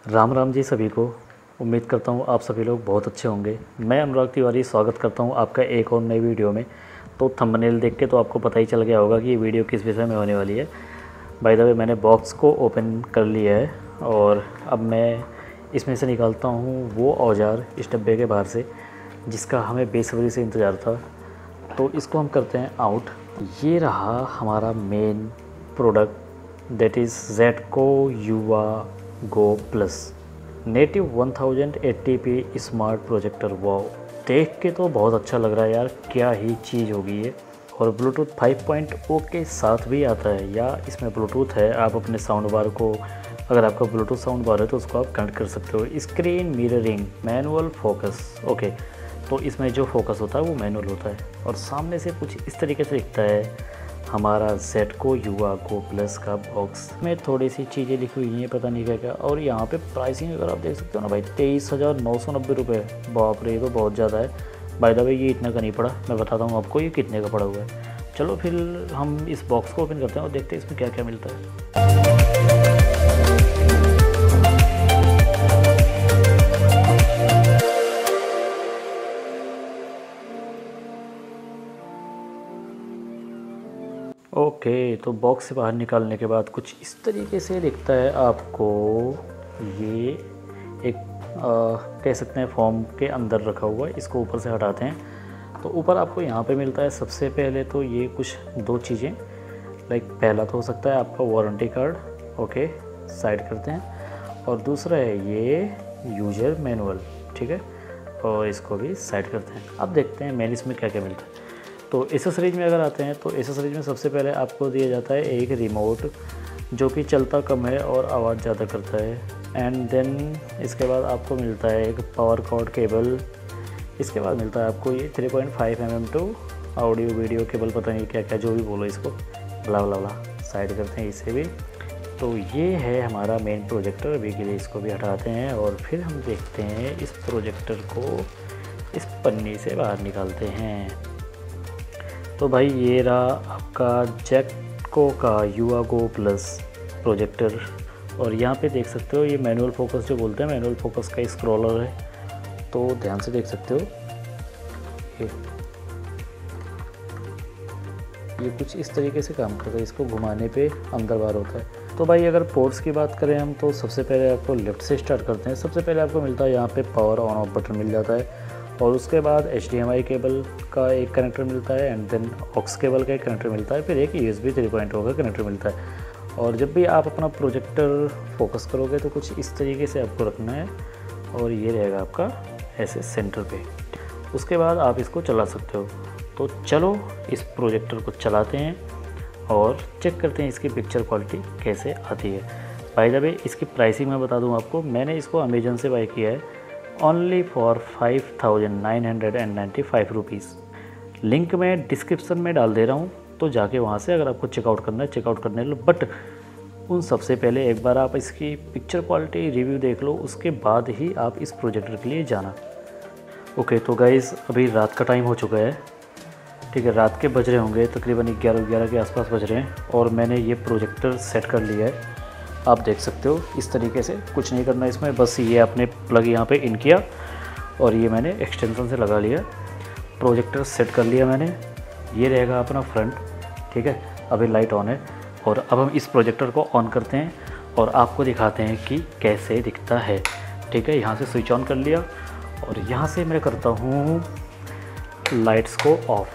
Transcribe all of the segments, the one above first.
राम राम जी सभी को। उम्मीद करता हूँ आप सभी लोग बहुत अच्छे होंगे। मैं अनुराग तिवारी स्वागत करता हूँ आपका एक और नई वीडियो में। तो थंबनेल देख के तो आपको पता ही चल गया होगा कि ये वीडियो किस विषय में होने वाली है। बाय द वे मैंने बॉक्स को ओपन कर लिया है और अब मैं इसमें से निकालता हूँ वो औजार इस डब्बे के बाहर से जिसका हमें बेसब्री से इंतज़ार था। तो इसको हम करते हैं आउट। ये रहा हमारा मेन प्रोडक्ट, दैट इज़ ज़ेडको Yuva go plus native 1080p smart projector. Wow, देख के तो बहुत अच्छा लग रहा है यार, क्या ही चीज़ होगी ये। और ब्लूटूथ 5.0 के साथ भी आता है, या इसमें ब्लूटूथ है। आप अपने साउंड बार को, अगर आपका ब्लूटूथ साउंड बार है तो उसको आप कनेक्ट कर सकते हो। Screen mirroring, manual focus. Okay, तो इसमें जो फोकस होता है वो मैनुअल होता है। और सामने से कुछ इस तरीके से दिखता है हमारा ज़ेडको युवा गो प्लस का बॉक्स। में थोड़ी सी चीज़ें लिखी हुई हैं, पता नहीं क्या क्या। और यहाँ पे प्राइसिंग अगर आप देख सकते हो ना भाई, 23,990 रुपये। बाप रे, ये तो बहुत ज़्यादा है। बाय द वे ये इतना का नहीं पड़ा, मैं बताता हूँ आपको ये कितने का पड़ा हुआ है। चलो फिर हम इस बॉक्स को ओपन करते हैं और देखते हैं इसमें क्या क्या मिलता है। ओके, तो बॉक्स से बाहर निकालने के बाद कुछ इस तरीके से दिखता है आपको। ये एक कह सकते हैं फॉर्म के अंदर रखा हुआ है। इसको ऊपर से हटाते हैं तो ऊपर आपको यहाँ पे मिलता है सबसे पहले तो ये कुछ दो चीज़ें। लाइक पहला तो हो सकता है आपका वारंटी कार्ड, ओके साइड करते हैं। और दूसरा है ये यूजर मैनुअल, ठीक है, और इसको भी साइड करते हैं। अब देखते हैं मेन इसमें क्या क्या मिलता है। तो एसेसरीज में अगर आते हैं तो एसेसरीज में सबसे पहले आपको दिया जाता है एक रिमोट जो कि चलता कम है और आवाज़ ज़्यादा करता है। एंड देन इसके बाद आपको मिलता है एक पावर कॉर्ड केबल। इसके बाद मिलता है आपको ये 3.5 mm to audio video cable, पता नहीं क्या क्या जो भी बोलो इसको, ब्ला ब्ला ब्ला। साइड करते हैं इसे भी। तो ये है हमारा मेन प्रोजेक्टर। अभी के लिए इसको भी हटाते हैं और फिर हम देखते हैं इस प्रोजेक्टर को इस पन्नी से बाहर निकालते हैं। तो भाई ये रहा आपका ज़ेडको का युवा गो प्लस प्रोजेक्टर। और यहाँ पे देख सकते हो ये मैनुअल फोकस जो बोलते हैं, मैनुअल फोकस का स्क्रॉलर है। तो ध्यान से देख सकते हो ये कुछ इस तरीके से काम करता है। इसको घुमाने पे अंदर बाहर होता है। तो भाई अगर पोर्ट्स की बात करें हम तो सबसे पहले आपको लेफ़्ट से स्टार्ट करते हैं। सबसे पहले आपको मिलता है यहाँ पे पावर ऑन ऑफ बटन मिल जाता है। और उसके बाद HDMI केबल का एक कनेक्टर मिलता है। एंड देन ऑक्स केबल का एक कनेक्टर मिलता है। फिर एक USB 3.0 का कनेक्टर मिलता है। और जब भी आप अपना प्रोजेक्टर फोकस करोगे तो कुछ इस तरीके से आपको रखना है और ये रहेगा आपका ऐसे सेंटर पे। उसके बाद आप इसको चला सकते हो। तो चलो इस प्रोजेक्टर को चलाते हैं और चेक करते हैं इसकी पिक्चर क्वालिटी कैसे आती है। बाय द वे इसकी प्राइसिंग मैं बता दूं आपको, मैंने इसको अमेजन से बाय किया है ओनली फॉर 5,995 रुपीज़। लिंक मैं डिस्क्रिप्शन में डाल दे रहा हूँ, तो जाके वहाँ से अगर आपको चेकआउट करना है चेकआउट करने लो। बट उन सबसे पहले एक बार आप इसकी पिक्चर क्वालिटी रिव्यू देख लो, उसके बाद ही आप इस प्रोजेक्टर के लिए जाना। ओके, तो गाइज़ अभी रात का टाइम हो चुका है, ठीक है, रात के बज रहे होंगे तकरीबन 11 के आसपास बज रहे हैं। और मैंने ये प्रोजेक्टर सेट कर लिया है। आप देख सकते हो इस तरीके से, कुछ नहीं करना इसमें, बस ये आपने प्लग यहाँ पे इन किया और ये मैंने एक्सटेंशन से लगा लिया। प्रोजेक्टर सेट कर लिया मैंने। ये रहेगा अपना फ्रंट, ठीक है। अभी लाइट ऑन है और अब हम इस प्रोजेक्टर को ऑन करते हैं और आपको दिखाते हैं कि कैसे दिखता है, ठीक है। यहाँ से स्विच ऑन कर लिया और यहाँ से मैं करता हूँ लाइट्स को ऑफ।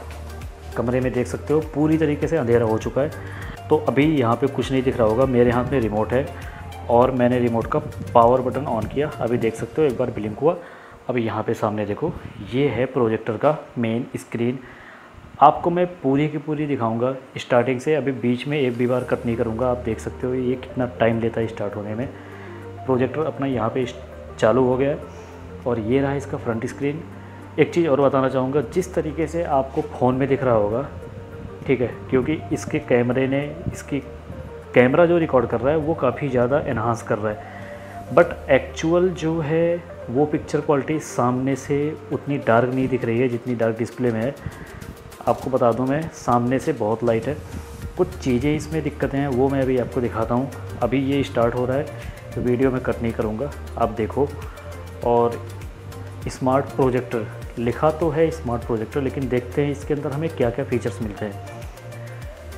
कमरे में देख सकते हो पूरी तरीके से अंधेरा हो चुका है। तो अभी यहाँ पे कुछ नहीं दिख रहा होगा, मेरे हाथ में रिमोट है और मैंने रिमोट का पावर बटन ऑन किया। अभी देख सकते हो एक बार ब्लिंक हुआ। अभी यहाँ पे सामने देखो, ये है प्रोजेक्टर का मेन स्क्रीन। आपको मैं पूरी की पूरी दिखाऊंगा स्टार्टिंग से। अभी बीच में एक भी बार कट नहीं करूँगा। आप देख सकते हो ये कितना टाइम लेता है स्टार्ट होने में। प्रोजेक्टर अपना यहाँ पे चालू हो गया है और ये रहा इसका फ्रंट स्क्रीन। एक चीज़ और बताना चाहूँगा, जिस तरीके से आपको फ़ोन में दिख रहा होगा, ठीक है, क्योंकि इसके कैमरे ने, इसकी कैमरा जो रिकॉर्ड कर रहा है वो काफ़ी ज़्यादा एनहांस कर रहा है। बट एक्चुअल जो है वो पिक्चर क्वालिटी सामने से उतनी डार्क नहीं दिख रही है जितनी डार्क डिस्प्ले में है। आपको बता दूं मैं, सामने से बहुत लाइट है। कुछ चीज़ें इसमें दिक्कतें हैं वो मैं अभी आपको दिखाता हूँ। अभी ये स्टार्ट हो रहा है, वीडियो में कट नहीं करूँगा, आप देखो। और स्मार्ट प्रोजेक्टर लिखा तो है स्मार्ट प्रोजेक्टर, लेकिन देखते हैं इसके अंदर हमें क्या क्या फ़ीचर्स मिलते हैं।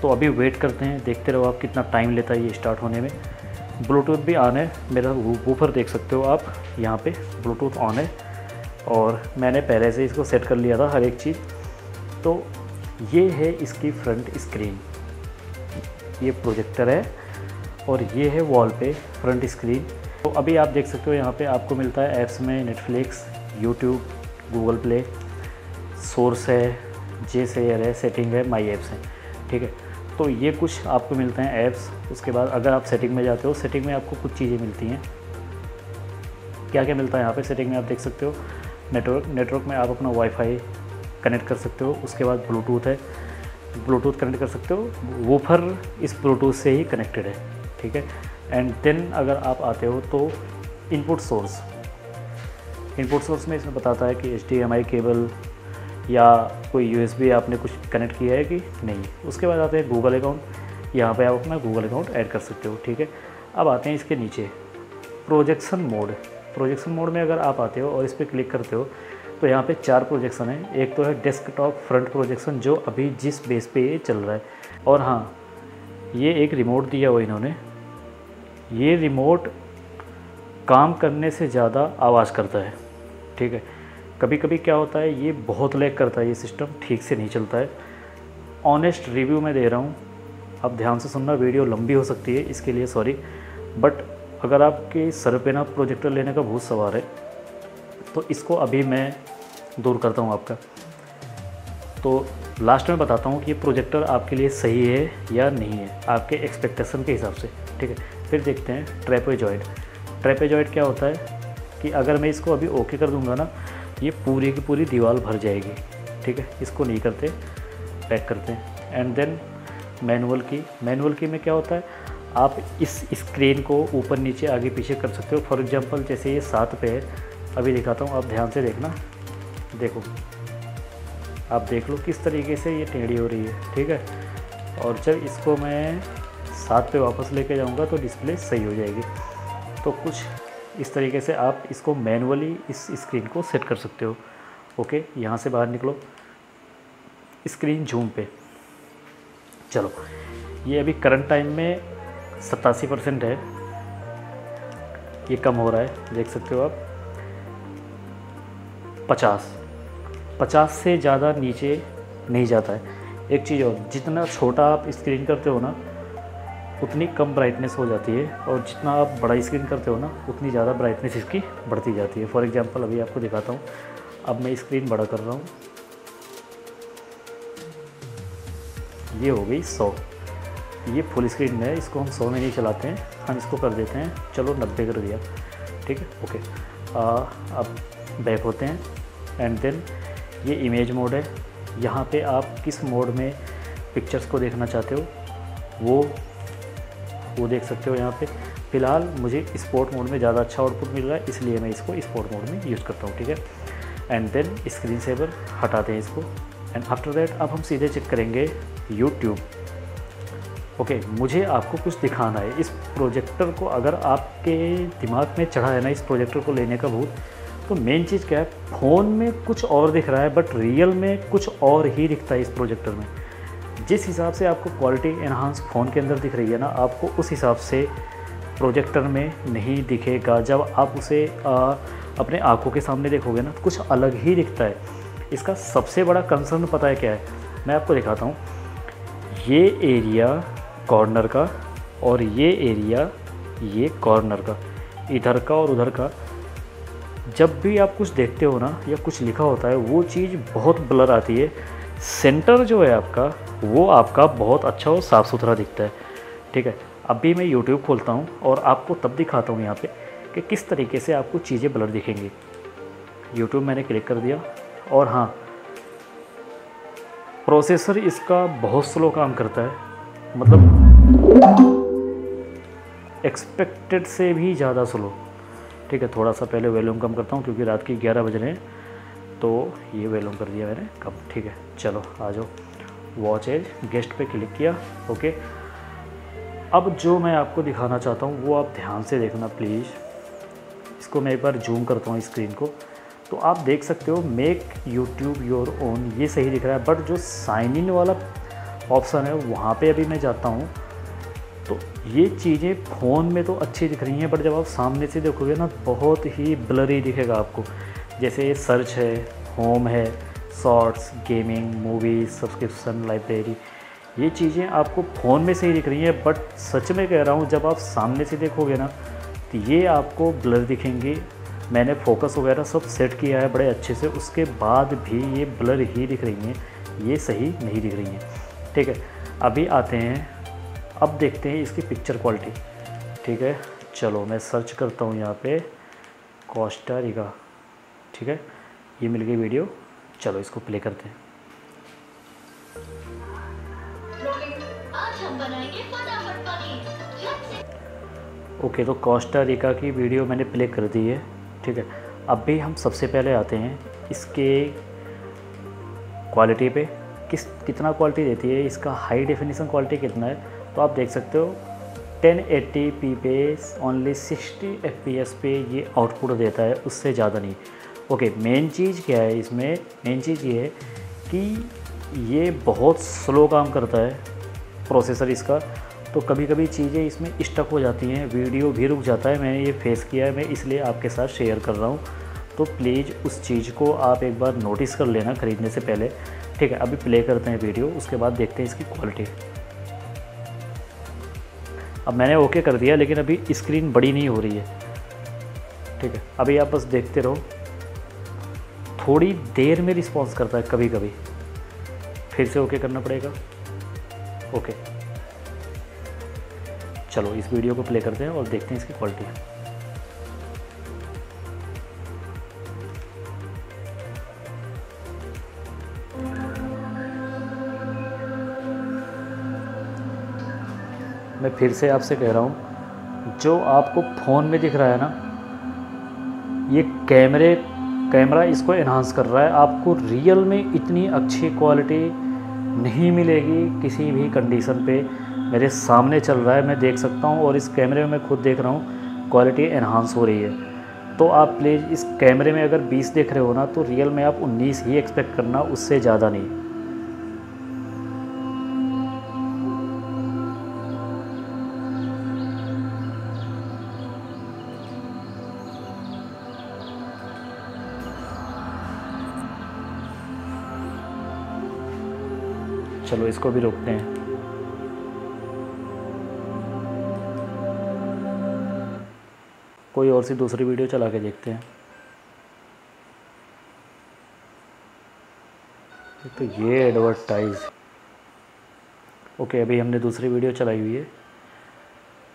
तो अभी वेट करते हैं, देखते रहो आप कितना टाइम लेता है ये स्टार्ट होने में। ब्लूटूथ भी ऑन है, मेरा वूफर देख सकते हो आप, यहाँ पे ब्लूटूथ ऑन है और मैंने पहले से इसको सेट कर लिया था हर एक चीज़। तो ये है इसकी फ्रंट स्क्रीन, ये प्रोजेक्टर है और ये है वॉल पे फ्रंट स्क्रीन। तो अभी आप देख सकते हो यहाँ पे आपको मिलता है ऐप्स में Netflix, YouTube, Google play, source है, जे शेयर है, सेटिंग है, माई ऐप्स है, ठीक है। तो ये कुछ आपको मिलते हैं ऐप्स। उसके बाद अगर आप सेटिंग में जाते हो, सेटिंग में आपको कुछ चीज़ें मिलती हैं। क्या क्या मिलता है यहाँ पे सेटिंग में आप देख सकते हो। नेटवर्क में आप अपना वाईफाई कनेक्ट कर सकते हो। उसके बाद ब्लूटूथ है, ब्लूटूथ कनेक्ट कर सकते हो, वूफर इस ब्लूटूथ से ही कनेक्टेड है, ठीक है। एंड देन अगर आप आते हो तो इनपुट सोर्स में इसमें बताता है कि HDMI केबल या कोई USB आपने कुछ कनेक्ट किया है कि नहीं। उसके बाद आते हैं गूगल अकाउंट, यहाँ पे आप अपना गूगल अकाउंट ऐड कर सकते हो, ठीक है। अब आते हैं इसके नीचे प्रोजेक्शन मोड में अगर आप आते हो और इस पर क्लिक करते हो तो यहाँ पे 4 प्रोजेक्शन है। एक तो है डेस्कटॉप फ्रंट प्रोजेक्शन, जो अभी जिस बेस पे ये चल रहा है। और हाँ, ये एक रिमोट दिया हुआ इन्होंने। ये रिमोट काम करने से ज़्यादा आवाज़ करता है, ठीक है। कभी कभी क्या होता है, ये बहुत लैग करता है, ये सिस्टम ठीक से नहीं चलता है। ऑनेस्ट रिव्यू मैं दे रहा हूँ, आप ध्यान से सुनना, वीडियो लंबी हो सकती है इसके लिए सॉरी। बट अगर आपके सर पे ना प्रोजेक्टर लेने का भूत सवार है तो इसको अभी मैं दूर करता हूँ आपका। तो लास्ट में बताता हूँ कि ये प्रोजेक्टर आपके लिए सही है या नहीं है, आपके एक्सपेक्टेशन के हिसाब से, ठीक है। फिर देखते हैं ट्रेपेजॉइड क्या होता है कि अगर मैं इसको अभी ओके कर दूंगा ना, ये पूरी की पूरी दीवार भर जाएगी, ठीक है। इसको नहीं करते, पैक करते हैं। एंड देन मैनुअल की में क्या होता है, आप इस स्क्रीन को ऊपर नीचे आगे पीछे कर सकते हो। फॉर एग्जांपल जैसे ये 7 पे है, अभी दिखाता हूँ, आप ध्यान से देखना, देखो, आप देख लो किस तरीके से ये टेढ़ी हो रही है, ठीक है। और जब इसको मैं 7 पे वापस लेके जाऊँगा तो डिस्प्ले सही हो जाएगी। तो कुछ इस तरीके से आप इसको मैनुअली इस स्क्रीन को सेट कर सकते हो। ओके, यहाँ से बाहर निकलो, स्क्रीन जूम पे चलो। ये अभी करंट टाइम में 87% है, ये कम हो रहा है, देख सकते हो आप। 50 से ज़्यादा नीचे नहीं जाता है। एक चीज़ और, जितना छोटा आप स्क्रीन करते हो ना उतनी कम ब्राइटनेस हो जाती है, और जितना आप बड़ा स्क्रीन करते हो ना उतनी ज़्यादा ब्राइटनेस इसकी बढ़ती जाती है। फॉर एग्जांपल अभी आपको दिखाता हूँ, अब मैं स्क्रीन बड़ा कर रहा हूँ, ये हो गई 100। ये फुल स्क्रीन में है, इसको हम 100 में नहीं चलाते हैं, हम इसको कर देते हैं, चलो 90 कर दिया, ठीक है। ओके, अब बैक होते हैं। एंड देन ये इमेज मोड है, यहाँ पे आप किस मोड में पिक्चर्स को देखना चाहते हो वो देख सकते हो। यहाँ पे फ़िलहाल मुझे स्पोर्ट मोड में ज़्यादा अच्छा आउटपुट मिल रहा है, इसलिए मैं इसको स्पोर्ट मोड में यूज़ करता हूँ, ठीक है। एंड देन स्क्रीन सेवर हटाते हैं इसको। एंड आफ्टर दैट अब हम सीधे चेक करेंगे यूट्यूब। ओके, मुझे आपको कुछ दिखाना है। इस प्रोजेक्टर को अगर आपके दिमाग में चढ़ा है ना इस प्रोजेक्टर को लेने का भूत, तो मेन चीज़ क्या है, फ़ोन में कुछ और दिख रहा है बट रियल में कुछ और ही दिखता है इस प्रोजेक्टर में। जिस हिसाब से आपको क्वालिटी एनहांस फ़ोन के अंदर दिख रही है ना, आपको उस हिसाब से प्रोजेक्टर में नहीं दिखेगा। जब आप उसे अपने आंखों के सामने देखोगे ना तो कुछ अलग ही दिखता है। इसका सबसे बड़ा कंसर्न पता है क्या है, मैं आपको दिखाता हूँ। ये एरिया कॉर्नर का और ये एरिया ये कॉर्नर का, इधर का और उधर का, जब भी आप कुछ देखते हो ना या कुछ लिखा होता है वो चीज़ बहुत ब्लर आती है। सेंटर जो है आपका वो आपका बहुत अच्छा और साफ़ सुथरा दिखता है, ठीक है। अभी मैं YouTube खोलता हूँ और आपको तब दिखाता हूँ यहाँ पे कि किस तरीके से आपको चीज़ें ब्लर दिखेंगी। YouTube मैंने क्लिक कर दिया, और हाँ, प्रोसेसर इसका बहुत स्लो काम करता है, मतलब एक्सपेक्टेड से भी ज़्यादा स्लो, ठीक है। थोड़ा सा पहले वॉल्यूम कम करता हूँ क्योंकि रात के 11 बज रहे हैं, तो ये वॉल्यूम कर दिया मैंने कम, ठीक है। चलो आ जाओ, वॉच एज गेस्ट पे क्लिक किया, ओके। अब जो मैं आपको दिखाना चाहता हूँ वो आप ध्यान से देखना प्लीज़। इसको मैं एक बार जूम करता हूँ स्क्रीन को, तो आप देख सकते हो मेक यूट्यूब योर ओन, ये सही दिख रहा है। बट जो साइन इन वाला ऑप्शन है वहाँ पे अभी मैं जाता हूँ, तो ये चीज़ें फ़ोन में तो अच्छी दिख रही हैं, बट जब आप सामने से देखोगे ना बहुत ही ब्लरी दिखेगा आपको। जैसे ये सर्च है, होम है, shorts, gaming, movies, subscription, library, ये चीज़ें आपको फ़ोन में सही दिख रही हैं, बट सच में कह रहा हूँ जब आप सामने से देखोगे ना तो ये आपको ब्लर दिखेंगी। मैंने फोकस वगैरह सब सेट किया है बड़े अच्छे से, उसके बाद भी ये ब्लर ही दिख रही हैं, ये सही नहीं दिख रही हैं। ठीक है, अभी आते हैं, अब देखते हैं इसकी पिक्चर क्वालिटी। ठीक है, चलो मैं सर्च करता हूँ यहाँ पे कोस्टा रिका। ठीक है, ये मिल गई वीडियो, चलो इसको प्ले करते हैं। आज हम बनाएंगे फटाफट पनीर। ओके, तो कोस्टा रिका की वीडियो मैंने प्ले कर दी है। ठीक है, अब भी हम सबसे पहले आते हैं इसके क्वालिटी पे, कितना क्वालिटी देती है, इसका हाई डेफिनेशन क्वालिटी कितना है। तो आप देख सकते हो 1080p पे ओनली 60 fps पे ये आउटपुट देता है, उससे ज़्यादा नहीं। ओके, मेन चीज़ क्या है इसमें, मेन चीज़ ये है कि ये बहुत स्लो काम करता है प्रोसेसर इसका, तो कभी कभी चीज़ें इसमें स्टक हो जाती हैं, वीडियो भी रुक जाता है। मैंने ये फेस किया है, मैं इसलिए आपके साथ शेयर कर रहा हूँ, तो प्लीज़ उस चीज़ को आप एक बार नोटिस कर लेना ख़रीदने से पहले। ठीक है, अभी प्ले करते हैं वीडियो, उसके बाद देखते हैं इसकी क्वालिटी। अब मैंने ओके कर दिया, लेकिन अभी स्क्रीन बड़ी नहीं हो रही है। ठीक है, अभी आप बस देखते रहो, थोड़ी देर में रिस्पॉन्स करता है कभी कभी, फिर से ओके करना पड़ेगा। ओके, चलो इस वीडियो को प्ले करते हैं और देखते हैं इसकी क्वालिटी। मैं फिर से आपसे कह रहा हूँ, जो आपको फ़ोन में दिख रहा है ना, ये कैमरा इसको एनहांस कर रहा है। आपको रियल में इतनी अच्छी क्वालिटी नहीं मिलेगी किसी भी कंडीशन पे। मेरे सामने चल रहा है, मैं देख सकता हूँ, और इस कैमरे में मैं खुद देख रहा हूँ क्वालिटी एनहांस हो रही है। तो आप प्लीज़ इस कैमरे में अगर 20 देख रहे हो ना, तो रियल में आप 19 ही एक्सपेक्ट करना, उससे ज़्यादा नहीं। चलो इसको भी रोकते हैं। कोई और सी दूसरी वीडियो चला के देखते हैं। तो ये एडवर्टाइज, ओके, अभी हमने दूसरी वीडियो चलाई हुई है।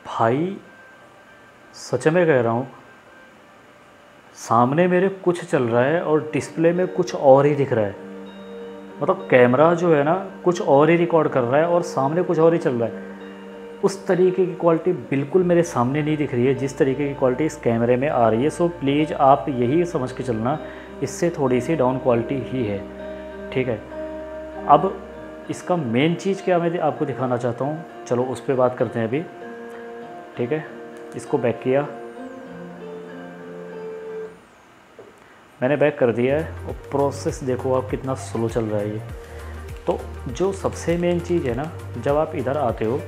भाई सच में कह रहा हूँ, सामने मेरे कुछ चल रहा है और डिस्प्ले में कुछ और ही दिख रहा है। मतलब कैमरा जो है ना कुछ और ही रिकॉर्ड कर रहा है और सामने कुछ और ही चल रहा है। उस तरीके की क्वालिटी बिल्कुल मेरे सामने नहीं दिख रही है जिस तरीके की क्वालिटी इस कैमरे में आ रही है। सो प्लीज़ आप यही समझ के चलना, इससे थोड़ी सी डाउन क्वालिटी ही है। ठीक है, अब इसका मेन चीज़ क्या मैं आपको दिखाना चाहता हूँ, चलो उस पर बात करते हैं अभी। ठीक है, इसको बैक किया, मैंने बैक कर दिया है, और प्रोसेस देखो आप कितना स्लो चल रहा है ये। तो जो सबसे मेन चीज़ है ना, जब आप इधर आते हो,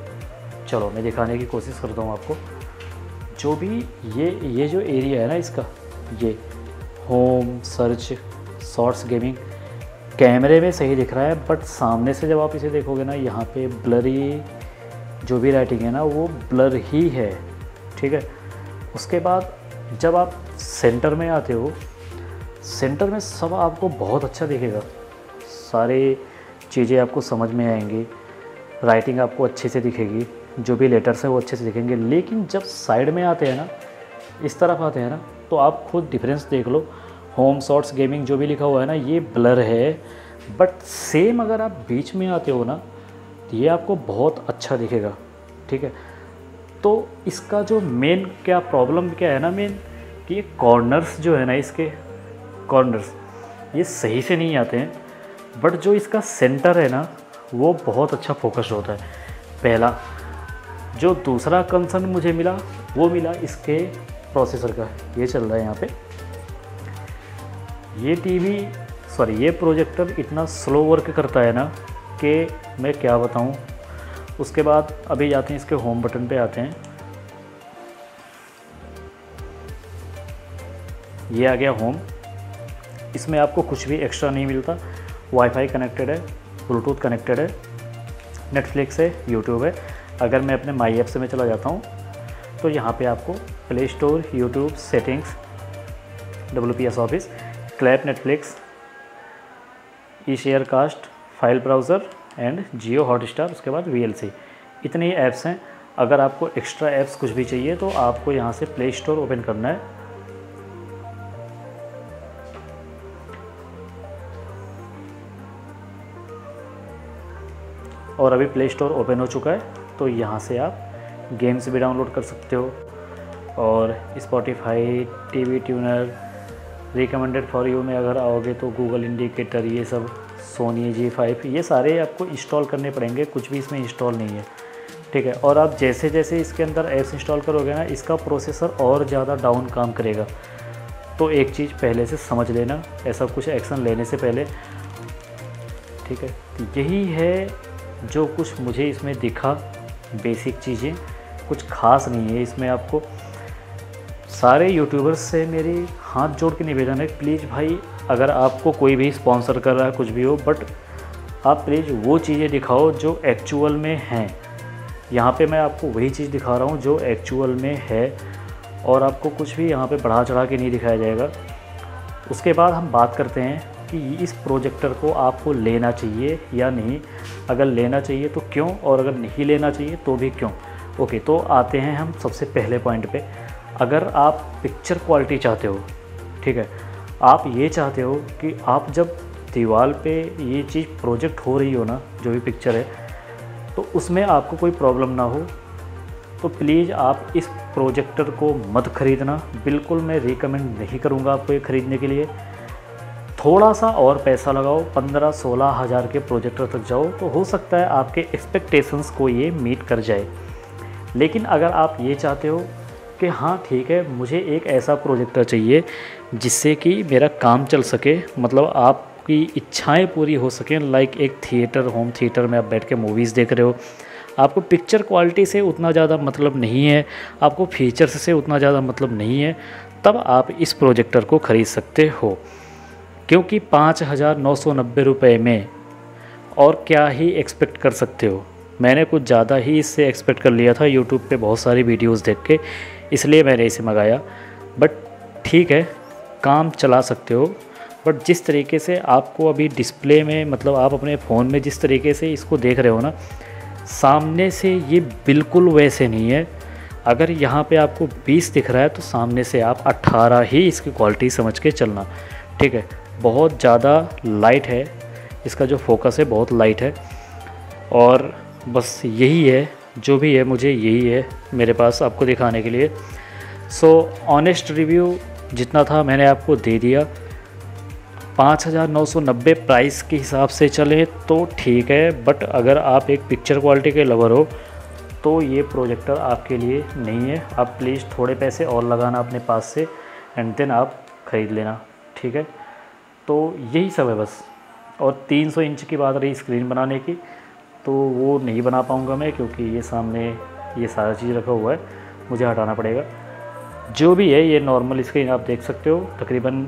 चलो मैं दिखाने की कोशिश करता हूँ आपको। जो भी ये जो एरिया है ना इसका, ये होम, सर्च, शॉर्ट्स, गेमिंग, कैमरे में सही दिख रहा है, बट सामने से जब आप इसे देखोगे ना, यहाँ पे ब्लरी जो भी राइटिंग है ना वो ब्लर ही है। ठीक है, उसके बाद जब आप सेंटर में आते हो, सेंटर में सब आपको बहुत अच्छा दिखेगा, सारे चीज़ें आपको समझ में आएंगी, राइटिंग आपको अच्छे से दिखेगी, जो भी लेटर्स हैं वो अच्छे से दिखेंगे। लेकिन जब साइड में आते हैं ना, इस तरफ आते हैं ना, तो आप खुद डिफरेंस देख लो। होम, शॉर्ट्स, गेमिंग जो भी लिखा हुआ है ना, ये ब्लर है, बट सेम अगर आप बीच में आते हो ना, तो ये आपको बहुत अच्छा दिखेगा। ठीक है, तो इसका जो मेन क्या प्रॉब्लम क्या है ना, मेन कि ये कॉर्नर्स जो है ना, इसके कॉर्नर्स ये सही से नहीं आते हैं, बट जो इसका सेंटर है ना वो बहुत अच्छा फोकस होता है। पहला जो दूसरा कंसर्न मुझे मिला वो मिला इसके प्रोसेसर का। ये चल रहा है यहाँ पे, ये प्रोजेक्टर इतना स्लो वर्क करता है ना कि मैं क्या बताऊँ। उसके बाद अभी जाते हैं इसके होम बटन पे आते हैं। ये आ गया होम। इसमें आपको कुछ भी एक्स्ट्रा नहीं मिलता। वाईफाई कनेक्टेड है, ब्लूटूथ कनेक्टेड है, नेटफ्लिक्स है, यूट्यूब है। अगर मैं अपने माई ऐप से मैं चला जाता हूँ तो यहाँ पे आपको play store, YouTube, settings, WPS office, clap, Netflix, e share cast, file browser and Jio Hotstar, उसके बाद VLC, इतने ही ऐप्स हैं। अगर आपको एक्स्ट्रा ऐप्स कुछ भी चाहिए तो आपको यहाँ से प्ले स्टोर ओपन करना है। और अभी प्ले स्टोर ओपन हो चुका है, तो यहाँ से आप गेम्स भी डाउनलोड कर सकते हो। और Spotify, TV tuner, recommended for you में अगर आओगे तो गूगल इंडिकेटर, ये सब, सोनी G5, ये सारे आपको इंस्टॉल करने पड़ेंगे। कुछ भी इसमें इंस्टॉल नहीं है, ठीक है। और आप जैसे जैसे इसके अंदर ऐप्स इंस्टॉल करोगे ना, इसका प्रोसेसर और ज़्यादा डाउन काम करेगा। तो एक चीज़ पहले से समझ लेना, ऐसा कुछ एक्शन लेने से पहले, ठीक है। यही है जो कुछ मुझे इसमें दिखा, बेसिक चीज़ें, कुछ खास नहीं है इसमें। आपको सारे यूट्यूबर्स से मेरी हाथ जोड़ के निवेदन है, प्लीज़ भाई, अगर आपको कोई भी स्पॉन्सर कर रहा है कुछ भी हो, बट आप प्लीज़ वो चीज़ें दिखाओ जो एक्चुअल में हैं। यहाँ पे मैं आपको वही चीज़ दिखा रहा हूँ जो एक्चुअल में है, और आपको कुछ भी यहाँ पे बढ़ा चढ़ा के नहीं दिखाया जाएगा। उसके बाद हम बात करते हैं कि इस प्रोजेक्टर को आपको लेना चाहिए या नहीं। अगर लेना चाहिए तो क्यों, और अगर नहीं लेना चाहिए तो भी क्यों। ओके, तो आते हैं हम सबसे पहले पॉइंट पे। अगर आप पिक्चर क्वालिटी चाहते हो, ठीक है, आप ये चाहते हो कि आप जब दीवार पे ये चीज़ प्रोजेक्ट हो रही हो ना, जो भी पिक्चर है, तो उसमें आपको कोई प्रॉब्लम ना हो, तो प्लीज़ आप इस प्रोजेक्टर को मत ख़रीदना। बिल्कुल मैं रिकमेंड नहीं करूँगा आपको ये ख़रीदने के लिए। थोड़ा सा और पैसा लगाओ, 15-16 हज़ार के प्रोजेक्टर तक जाओ, तो हो सकता है आपके एक्सपेक्टेशंस को ये मीट कर जाए। लेकिन अगर आप ये चाहते हो कि हाँ ठीक है, मुझे एक ऐसा प्रोजेक्टर चाहिए जिससे कि मेरा काम चल सके, मतलब आपकी इच्छाएं पूरी हो सकें, लाइक एक थिएटर, होम थिएटर में आप बैठ के मूवीज़ देख रहे हो, आपको पिक्चर क्वालिटी से उतना ज़्यादा मतलब नहीं है, आपको फीचर्स से उतना ज़्यादा मतलब नहीं है, तब आप इस प्रोजेक्टर को ख़रीद सकते हो। क्योंकि 5,990 रुपये में और क्या ही एक्सपेक्ट कर सकते हो। मैंने कुछ ज़्यादा ही इससे एक्सपेक्ट कर लिया था यूट्यूब पे बहुत सारी वीडियोस देख के, इसलिए मैंने इसे मंगाया। बट ठीक है, काम चला सकते हो, बट जिस तरीके से आपको अभी डिस्प्ले में, मतलब आप अपने फ़ोन में जिस तरीके से इसको देख रहे हो ना, सामने से ये बिल्कुल वैसे नहीं है। अगर यहाँ पे आपको 20 दिख रहा है तो सामने से आप 18 ही इसकी क्वालिटी समझ के चलना, ठीक है। बहुत ज़्यादा लाइट है, इसका जो फोकस है बहुत लाइट है। और बस यही है, जो भी है मुझे यही है मेरे पास आपको दिखाने के लिए। सो ऑनेस्ट रिव्यू जितना था मैंने आपको दे दिया। 5,990 प्राइस के हिसाब से चले तो ठीक है, बट अगर आप एक पिक्चर क्वालिटी के लवर हो तो ये प्रोजेक्टर आपके लिए नहीं है। आप प्लीज़ थोड़े पैसे और लगाना अपने पास से, एंड देन आप ख़रीद लेना, ठीक है। तो यही सब है बस। और 300 इंच की बात रही स्क्रीन बनाने की, तो वो नहीं बना पाऊँगा मैं, क्योंकि ये सामने ये सारा चीज़ रखा हुआ है, मुझे हटाना पड़ेगा। जो भी है ये नॉर्मल स्क्रीन आप देख सकते हो, तकरीबन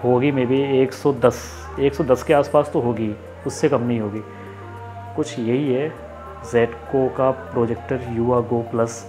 होगी मे बी 110 के आसपास तो होगी, उससे कम नहीं होगी। कुछ यही है ज़ेडको का प्रोजेक्टर युवा गो प्लस।